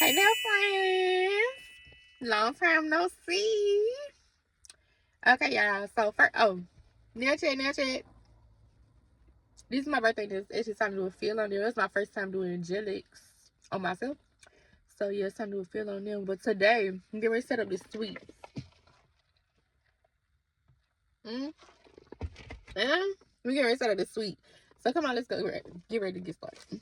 Hey now, friends. Long time no see. Okay, y'all. So first, nail check. This is my birthday. This it's just time to do a feel on there. It's my first time doing gelics on myself. So yeah, it's time to do a feel on them. But today, I'm getting ready to set up this sweet. And we getting ready to set up this sweet. So come on, let's go. Get ready to get started.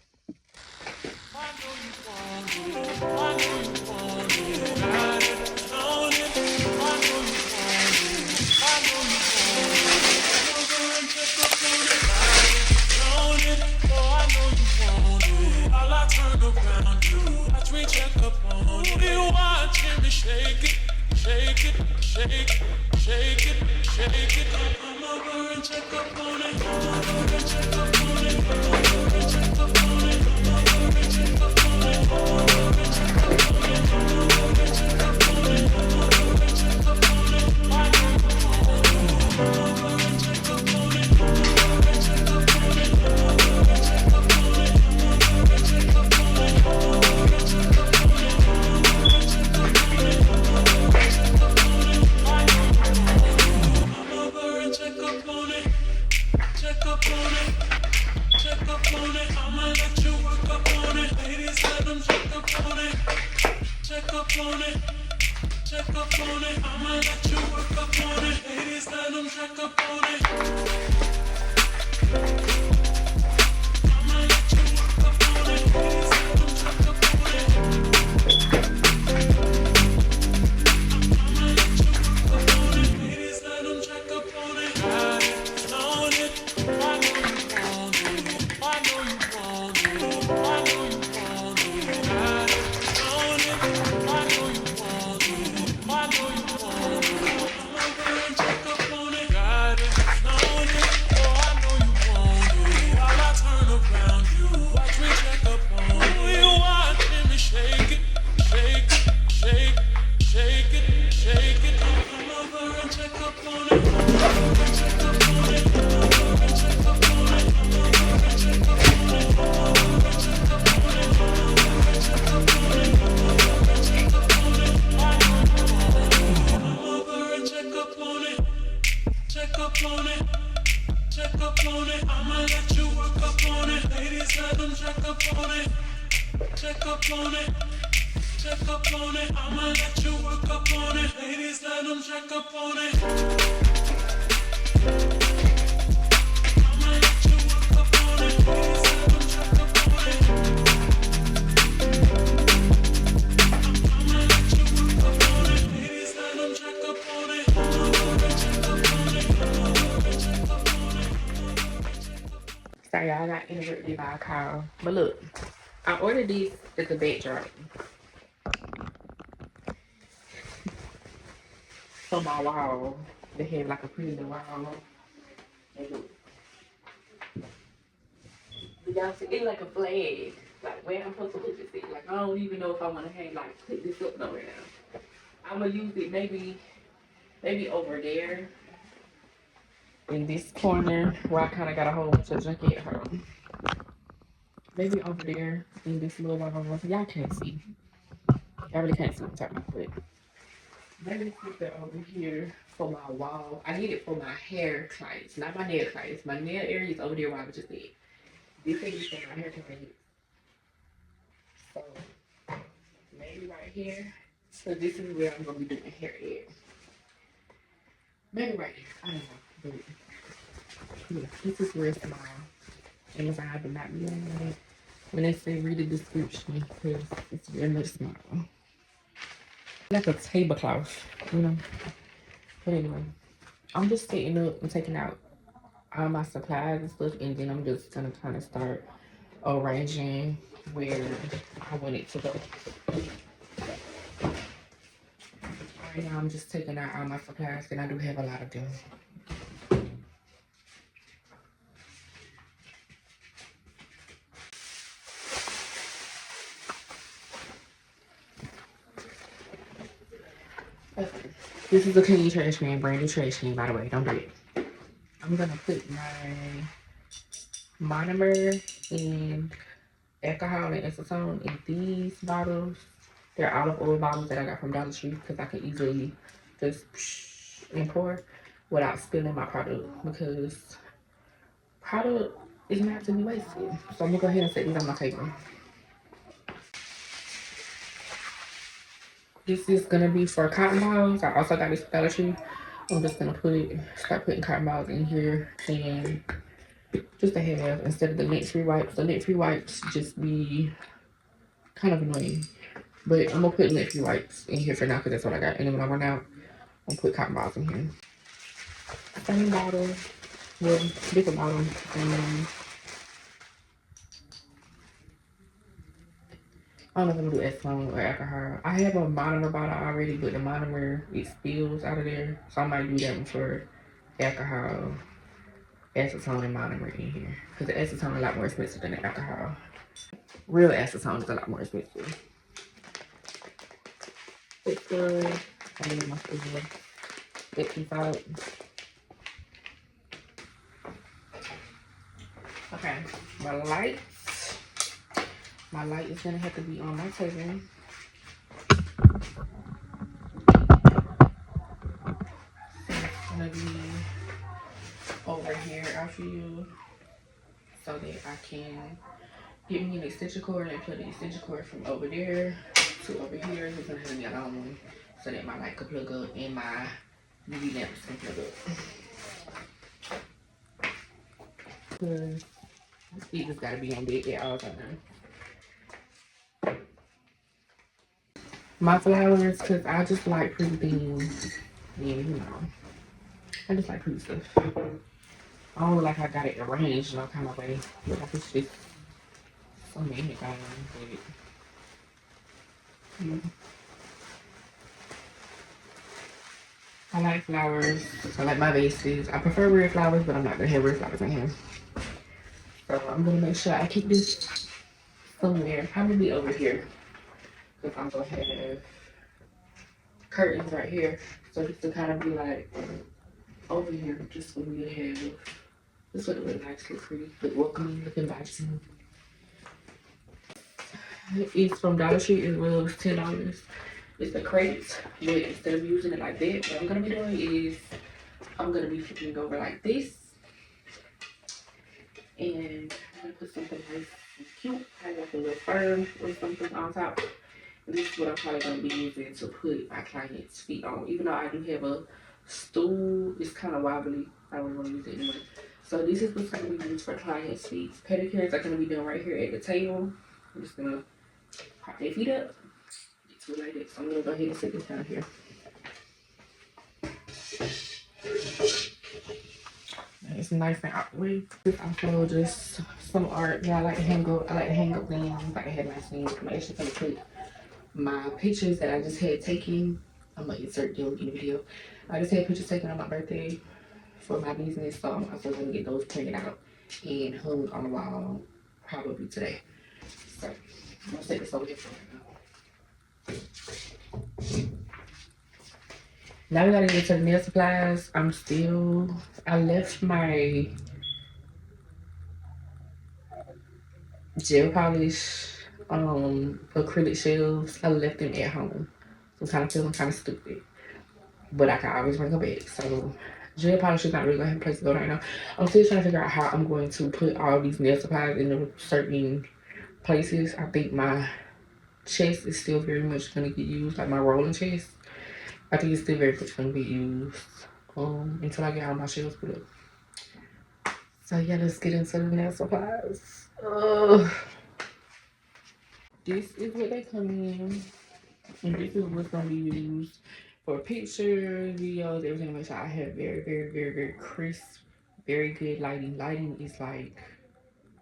Check up on you, watching me shake it, shake it, shake, shake it, shake it. Come over and check up on it. Come over and check up on it. Come over and check up on it. Come over and check up on it. Come over and check up on it. Come over and check up on it. Come over and check up on it. I know you want it. Come over and check up on it. Come over and check up on it. Come over and check up on it. Come over and check up on it. Come over and check up on it. I'ma let you work up on it. Ladies, let them check up on it. Check up on it. Check up on it. I'ma let you work up on it. Ladies, let them check up on it. I'ma let you work up on it. Ladies, let them check up on it. I'ma let you work up on it. Ladies, let them check up on it. Got it, on it. I know you want it. I know you want it. I know you want it. Got it, on it. I know you want it. I know you want it. Come over and check up on it. Got it, on it. Oh, I know you want it. While I turn around you, watch me check up on it. You watching me shake it, shake it, shake, shake it, shake it. Come over and check up on it. Come over and check up on it. Come over and check up on it. Come over and check up on it. Come over and check up on it. Come over and check up on it. Come over and check up on it. I know you want it. Come over and check up on it. Check up on it. Check up on it. I'ma let you work up on it. Ladies, let them check up on it. Check up on it. Check up on it. I'ma let you work up on it. Ladies, let them check up on it. I'ma let you work up on it. Ladies, let them check up on it. I'ma let you work up on it. Ladies, let them check up on it. Come over and check up on it. Come over and check up on it. Sorry, y'all, I got interrupted by a call. But look, I ordered this as a backdrop for my wall. They had like a pretty little wall. And look, y'all see, it's like a flag. Like where I'm supposed to put this thing. Like I don't even know if I want to hang like put this up nowhere now. I'm gonna use it maybe over there in this corner where I kind of got a whole bunch of junk at home. Maybe over there in this little wall. Y'all can't see. Y'all really can't see what I'm talking about, but maybe put that over here for my wall. I need it for my hair clients, not my nail clients. My nail area is over there where I was just at. This thing is for my hair clients. So maybe right here. So this is where I'm gonna be doing hair at. Maybe right here. I don't know. But yeah, this is where it's small. Amazon did not be on that. When they say read the description, because it's very much small. Like a tablecloth, you know. But anyway, I'm just setting up and taking out all my supplies and stuff, and then I'm just gonna kind of start arranging where I want it to go. Right now, I'm just taking out all my supplies, and I do have a lot of them. Okay. This is a clean trash can, brand new trash can, by the way. Don't do it. I'm gonna put my monomer and alcohol and acetone in these bottles. They're olive oil bottles that I got from Dollar Tree because I can easily just and pour without spilling my product, because product is not to be wasted. So I'm gonna go ahead and set these on my table. This is gonna be for cotton balls. I also got this Dollar Tree. I'm just gonna start putting cotton balls in here, and just to have, instead of the lint-free wipes. The lint-free wipes just be kind of annoying. But I'm gonna put lint-free wipes in here for now because that's what I got. And then when I run out, I'm gonna put cotton balls in here. Same bottle, well, different bottle. And I don't know if I'm gonna do acetone or alcohol. I have a monomer bottle already, but the monomer, it spills out of there. So I might do that one for alcohol, acetone, and monomer in here. Because the acetone is a lot more expensive than the alcohol. Real acetone is a lot more expensive. It's good. I need my spoon. It keeps out. Okay, my lights. My light is gonna have to be on my table. It's gonna be over here after you, so that I can get me an extension cord and plug the extension cord from over there to over here. It's gonna have me alone so that my light can plug up and my UV lamps can plug up. Cause it just gotta be on deck at all times. My flowers, cause I just like pretty things. Yeah, you know, I just like pretty stuff. I don't like I got it arranged no kind of way. Like it's just so many things. I like flowers. I like my vases. I prefer red flowers, but I'm not gonna have red flowers in here. So I'm gonna make sure I keep this somewhere, probably over here, because I'm gonna have curtains right here. So just to kind of be like over here, just for me to have. This would look nice, look pretty, look welcoming, look inviting. It's from Dollar Tree. It was $10. It's the crates, but instead of using it like that, what I'm gonna be doing is I'm gonna be flipping it over like this, and I'm gonna put something nice and cute, like a little fern or something on top. And this is what I'm probably gonna be using to put my client's feet on. Even though I do have a stool, it's kind of wobbly. I don't want to use it anyway. So this is what's gonna be used for client's feet. Pedicures are gonna be done right here at the table. I'm just gonna pop their feet up. It's like that. So I'm gonna go ahead and sit this down here. It's nice and out the way. This also just some art. Yeah, I like to hang up. I like to hang up things. Like I had my scenes. I'm actually gonna put my pictures that I just had taken. I'm gonna insert them in the video. I just had pictures taken on my birthday for my business, so I'm also gonna get those printed out and hung on the wall probably today. So I'm gonna set this over here for right now. Now we gotta get to the nail supplies. I left my gel polish acrylic shelves. I left them at home. So I'm kind of feeling kind of stupid, but I can always bring them back. So gel polish is not really gonna have a place to go right now. I'm still trying to figure out how I'm going to put all these nail supplies in certain places. I think my chest is still very much gonna get used, like my rolling chest. I think it's still very much gonna be used until I get all my shelves put up. So yeah, let's get into the nail supplies. This is what they come in, and this is what's gonna be used for pictures, videos, everything. Make sure I have very, very, very, very crisp, very good lighting. Lighting is like,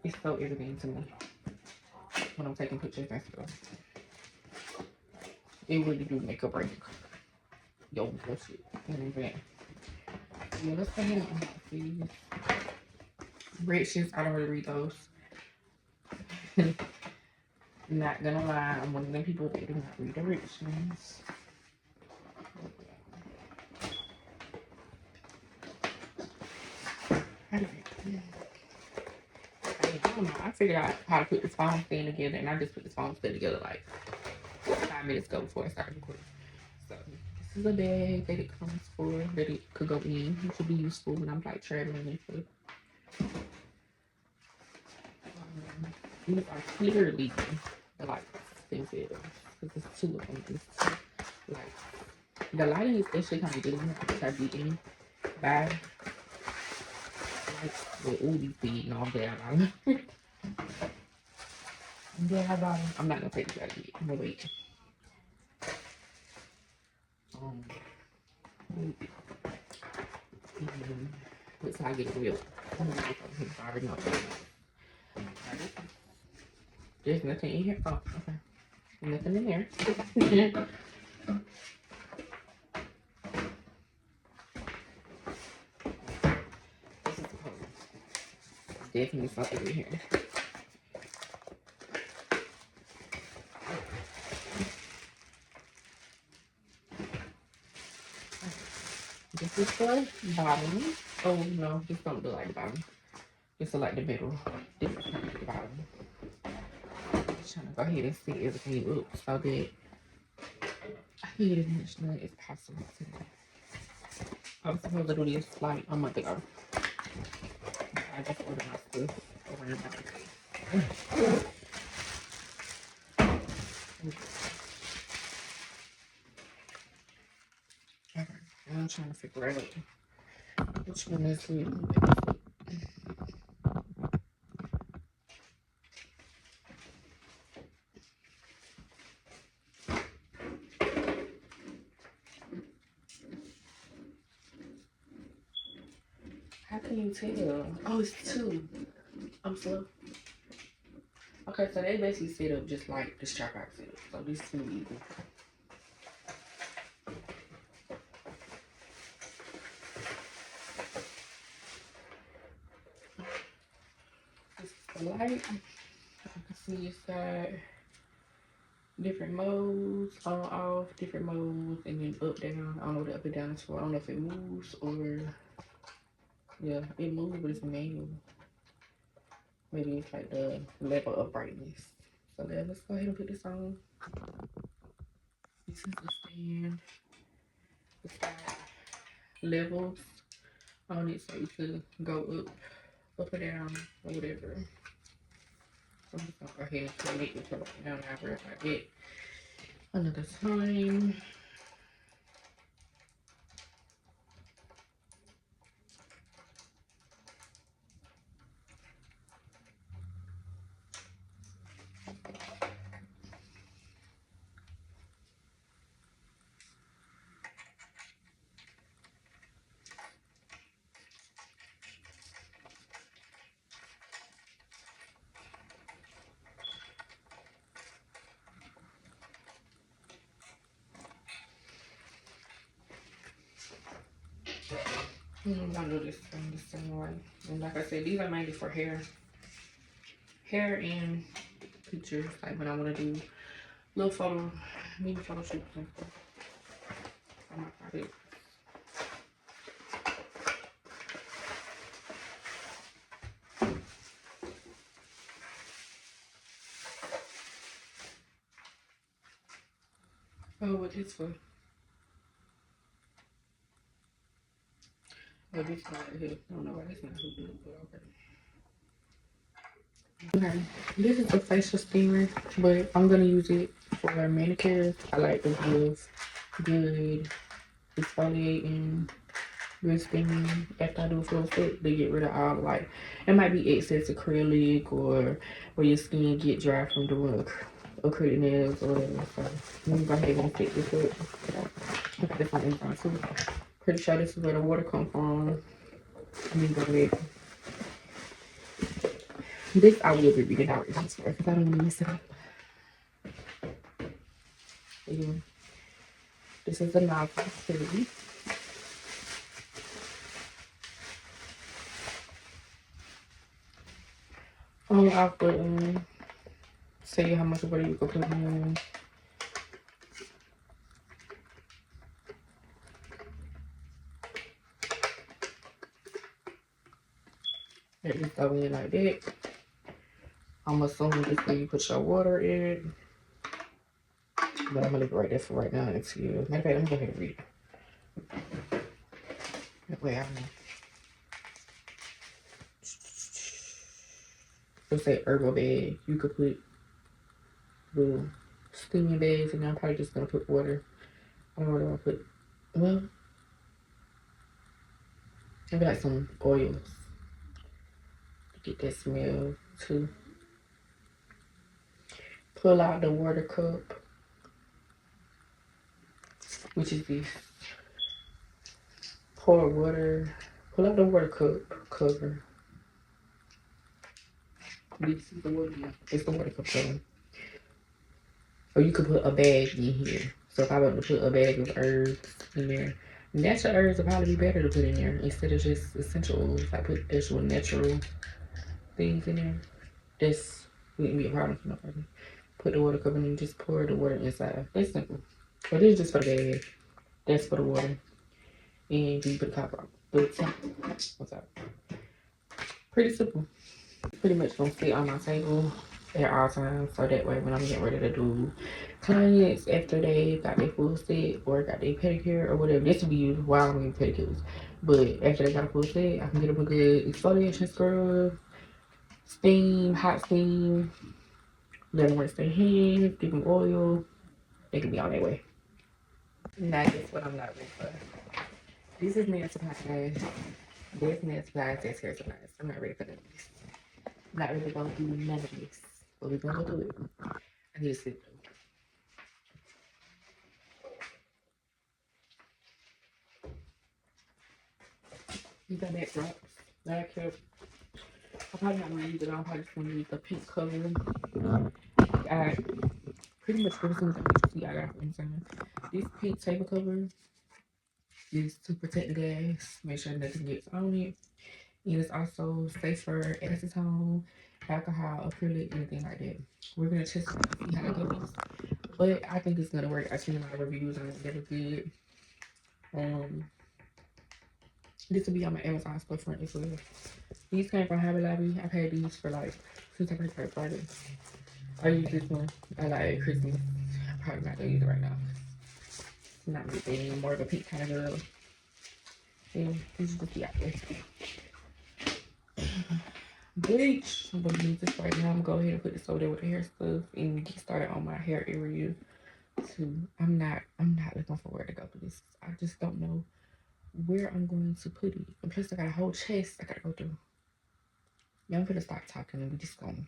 it's so everything to me when I'm taking pictures and stuff. It really do make a break. Yo, bullshit. Yeah, let's go ahead and see. Red shifts, I don't really read those. Not gonna lie, I'm one of them people that do not read directions. I don't know. I figured out how to put this phone stand together, and I just put this phone stand together like 5 minutes ago before I started recording. So this is a bag that it comes for, that it could go in. It should be useful when I'm like traveling and stuff. These are clearly the lights expensive because there's two of them. It's like the lighting is actually kind of good because I didn't buy lights with all these big and all that. Yeah, I bought them. I'm not gonna take this out of it. I'm gonna wait. Um, Let's not get real. I already know. There's nothing in here. Oh, okay. Nothing in there. This is definitely something in here. This is the bottom. Oh no, this don't look like the bottom. This is like the middle. This is like the bottom. I'm just trying to go ahead and set everything up so that I can get as much done as possible today. I was supposed to do this like a month ago. I just ordered my stuff around my birthday. Okay, I'm trying to figure out which one is good. How can you tell? Oh, it's two. I'm slow. Okay, so they basically set up just like the strap out setup. So this is gonna be easy. This is the light. I can see it's got different modes, on, off, different modes, and then up, down. I don't know what the up and down is for. I don't know if it moves or, yeah, it moves, but it's manual. Maybe it's like the level of brightness. So then let's go ahead and put this on. This is the stand. It's got levels on it so you could go up or down, or whatever. So I'm just gonna go ahead and connect it to right now. I'll worry about it another time. I'm gonna do this thing the same way. And like I said, these are mainly for hair and pictures. Like when I want to do little mini photo shoots and stuff. On my project. Oh, what is for? Oh, this one right here. I don't know why that's not so good, but okay. Okay, this is a facial steamer, but I'm gonna use it for manicures. I like to give good exfoliating, good steaming after I do a full set to get rid of all like it might be excess acrylic or where your skin get dry from doing acrylic nails or whatever. So let me go ahead and take this up. Okay, this one is on too. Pretty sure this is where the water comes from. Let me go ahead. This I will be reading out because I don't want to mess it up. Yeah. This is the novel series. On off button. Tell you how much water you can put in. Let this go in like that. I'm assuming this is where you put your water in. But I'm gonna leave it right there for right now until matter of fact, I'm gonna go ahead and read it. That way I don't know. Let's say herbal bag. You could put little steaming bags and I'm probably just gonna put water. I don't know what I wanna put. Well, maybe like some oils to get that smell too. Pull out the water cup, which is this. Pour water. Pull out the water cup cover. This is the water. It's the water cup cover. Or you could put a bag in here. So if I want to put a bag of herbs in there, natural herbs would probably be better to put in there instead of just essential oils. If I put actual natural things in there, this wouldn't be a problem for nobody. Put the water cup in and just pour the water inside. That's simple. But this is just for the bag. That's for the water. And you put the top on. What's up? Pretty simple. Pretty much gonna sit on my table at all times, so that way when I'm getting ready to do clients after they got their full set or got their pedicure or whatever, this will be used while I'm getting pedicures. But after they got a full set, I can get them a good exfoliation scrub, steam, hot steam, let them rinse their hands, give them oil. They can be on their way. Now that's what I'm not ready for. This is nail supplies. That's nail supplies. That's hair supplies. I'm not ready for none of this. I'm not ready to go do none of this. But we're gonna do it. I need to sit though. These are that drops that I kept. I'm probably not gonna use it all. I'm probably just gonna use the pink color. I pretty much everything that you see I got from Amazon. This pink table cover is to protect the gas, make sure nothing gets on it. And it's also safe for acetone, alcohol, acrylic, anything like that. We're gonna test it and see how it goes. But I think it's gonna work. I've seen a lot of reviews on it. They were good. This will be on my Amazon storefront as well. These came from Hobby Lobby. I've had these for like since I first started. I use this one. I like Christmas. I'm probably not gonna use it right now. I'm not really more of a pink kind of girl. And this is just the outfit. Bleach. I'm gonna use this right now. I'm gonna go ahead and put this over there with the hair stuff and get started on my hair area too. I'm not looking for where to go with this. I just don't know where I'm going to put it. And plus I got a whole chest I gotta go through. Yeah, I'm gonna stop talking and we just gonna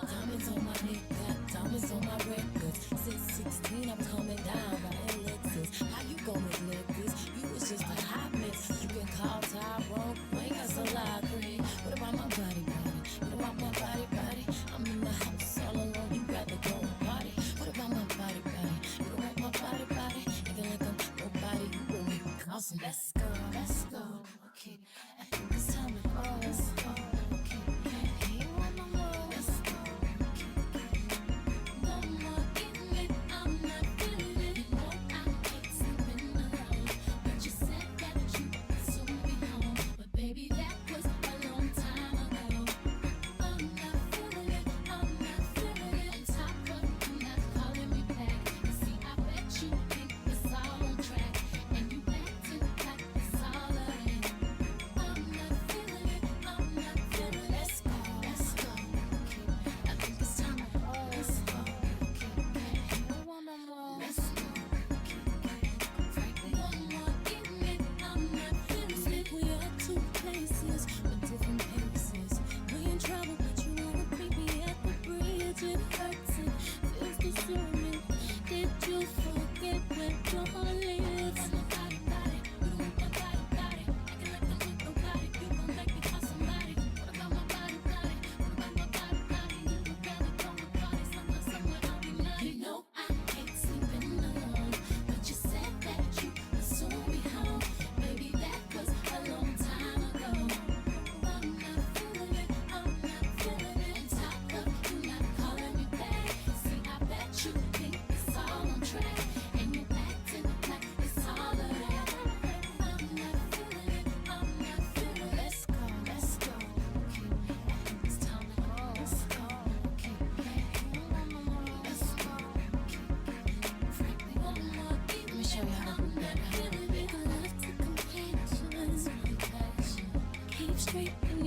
Diamonds on my neck, got diamonds on my records. Since 16, I'm coming down by Alexis. How you gon' neglect this? You was just a hot mess. You can call Tyrone, we ain't got so loud, Greg. What about my body, body? What about my body, body? I'm in the house all alone, you got to go and party. What about my body, body? You don't want my body, body? Acting like I'm nobody, you will make me awesome. Let's go, okay. I think it's time to go, let's go, okay. Hey, you want no more? Let's go, okay.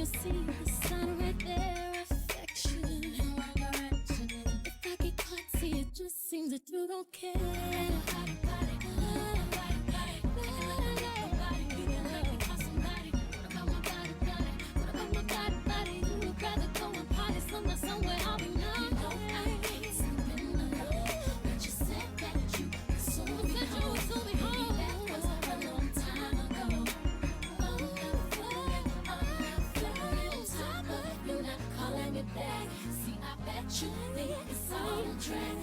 you see the sign right there, affection in one direction. If I get caught, see, it just seems that you don't care. Somewhere I'll be now. You know I can't sleep in the night. But you said that you soon be home. Maybe that was a long time ago. On top of you not calling me back. See, I bet you think it's all a track.